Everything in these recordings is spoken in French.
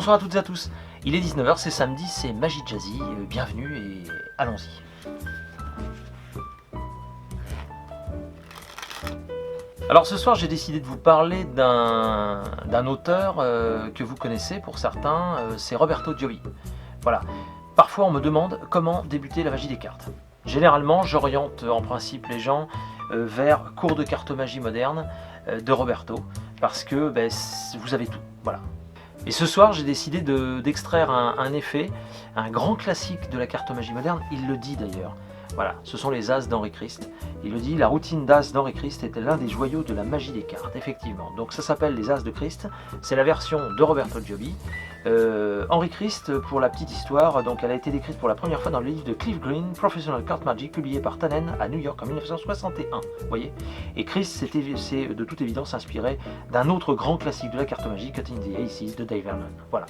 Bonsoir à toutes et à tous, il est 19 h, c'est samedi, c'est Magie Jazzy, bienvenue et allons-y. Alors ce soir j'ai décidé de vous parler d'un auteur que vous connaissez pour certains, c'est Roberto Giobbi. Voilà, parfois on me demande comment débuter la magie des cartes. Généralement j'oriente en principe les gens vers cours de cartomagie moderne de Roberto, parce que vous avez tout, voilà. Et ce soir, j'ai décidé d'extraire un effet, un grand classique de la cartomagie moderne, il le dit d'ailleurs. Voilà, ce sont les As d'Henri Christ. Il le dit, la routine d'As d'Henri Christ était l'un des joyaux de la magie des cartes, effectivement. Donc ça s'appelle les As de Christ, c'est la version de Roberto Giobbi. Henri Christ, pour la petite histoire, donc elle a été décrite pour la première fois dans le livre de Cliff Green, Professional Card Magic, publié par Tannen à New York en 1961. Vous voyez. Et Christ c'est de toute évidence inspiré d'un autre grand classique de la cartomagie, Cutting the Aces de Dave Vernon. Voilà.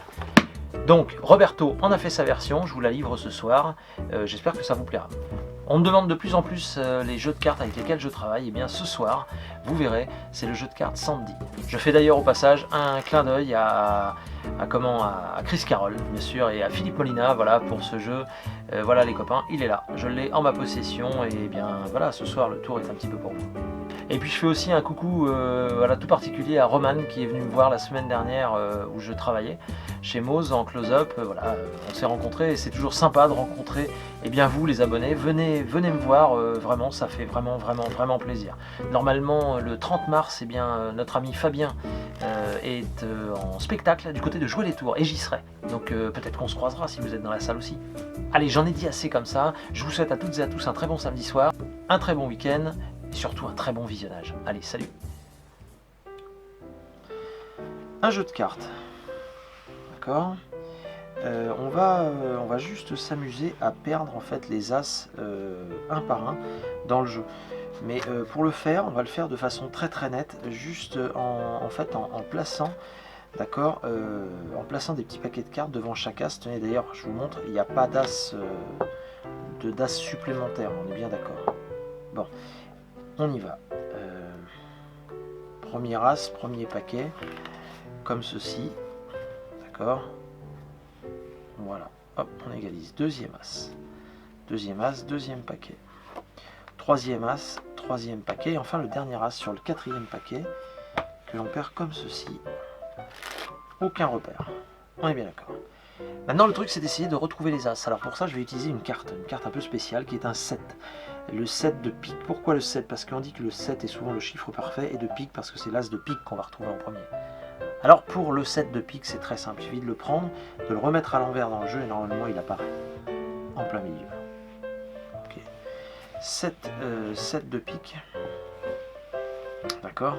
Donc Roberto en a fait sa version, je vous la livre ce soir, j'espère que ça vous plaira. On me demande de plus en plus les jeux de cartes avec lesquels je travaille, et bien ce soir, vous verrez, c'est le jeu de cartes Sandy. Je fais d'ailleurs au passage un clin d'œil à Chris Carroll, bien sûr, et à Philippe Molina, voilà, pour ce jeu. Voilà les copains, il est là, je l'ai en ma possession, et bien voilà, ce soir le tour est un petit peu pour vous. Et puis je fais aussi un coucou voilà, tout particulier à Roman qui est venu me voir la semaine dernière où je travaillais chez Moz en close-up. Voilà, on s'est rencontrés et c'est toujours sympa de rencontrer vous les abonnés. Venez me voir, vraiment ça fait vraiment plaisir. Normalement le 30 mars notre ami Fabien est en spectacle du côté de Jouer les Tours et j'y serai. Donc peut-être qu'on se croisera si vous êtes dans la salle aussi. Allez, j'en ai dit assez comme ça. Je vous souhaite à toutes et à tous un très bon samedi soir, un très bon week-end. Et surtout un très bon visionnage. Allez, salut. Un jeu de cartes. D'accord. On va juste s'amuser à perdre en fait les as un par un dans le jeu. Mais pour le faire, on va le faire de façon très nette, juste en plaçant, d'accord, en plaçant des petits paquets de cartes devant chaque as. Tenez, d'ailleurs, je vous montre, il n'y a pas d'as supplémentaire, on est bien d'accord. Bon. On y va. Premier as, premier paquet, comme ceci. D'accord. Voilà. Hop, on égalise. Deuxième as, deuxième paquet. Troisième as, troisième paquet. Et enfin le dernier as sur le quatrième paquet, que l'on perd comme ceci. Aucun repère. On est bien d'accord. Maintenant, le truc, c'est d'essayer de retrouver les as. Alors pour ça, je vais utiliser une carte un peu spéciale qui est un 7. Le 7 de pique. Pourquoi le 7? Parce qu'on dit que le 7 est souvent le chiffre parfait, et de pique parce que c'est l'as de pique qu'on va retrouver en premier. Alors pour le 7 de pique, c'est très simple. Il suffit de le prendre, de le remettre à l'envers dans le jeu, et normalement, il apparaît en plein milieu. Ok. 7 de pique. D'accord.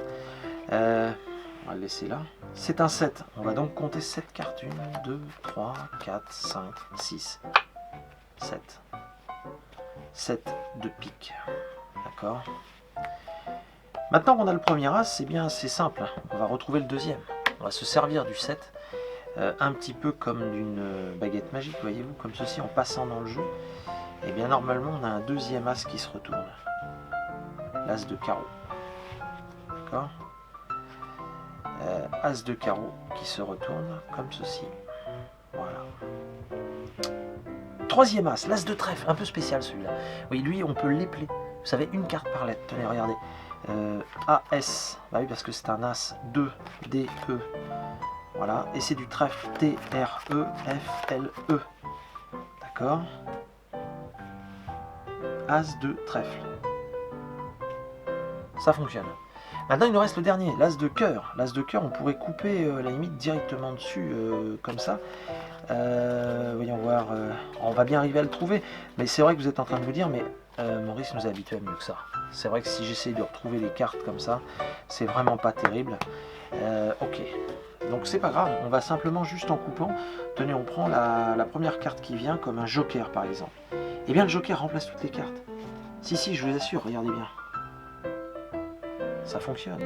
On va le laisser là. C'est un 7. On va donc compter 7 cartes. 1, 2, 3, 4, 5, 6, 7. 7 de pique. D'accord. Maintenant qu'on a le premier as, c'est simple. On va retrouver le deuxième. On va se servir du 7. Un petit peu comme d'une baguette magique, voyez-vous, comme ceci, en passant dans le jeu. Et bien normalement, on a un deuxième as qui se retourne. L'as de carreau. D'accord. As de carreau qui se retourne comme ceci. Voilà. Troisième as, l'as de trèfle, un peu spécial celui-là. Oui, lui, on peut l'épeler. Vous savez, une carte par lettre. Tenez, regardez. AS, bah oui, parce que c'est un as. 2, D, E. Voilà. Et c'est du trèfle. T, R, E, F, L, E. D'accord. As de trèfle. Ça fonctionne. Maintenant, il nous reste le dernier, l'as de cœur. L'as de cœur, on pourrait couper la limite directement dessus, comme ça. Voyons voir, on va bien arriver à le trouver. Mais c'est vrai que vous êtes en train de vous dire, mais Maurice nous a habitués à mieux que ça. C'est vrai que si j'essaie de retrouver les cartes comme ça, c'est vraiment pas terrible. Ok, donc c'est pas grave, on va simplement juste en coupant. Tenez, on prend la première carte qui vient, comme un joker par exemple. Et bien le joker remplace toutes les cartes. Si, je vous assure, regardez bien. Ça fonctionne.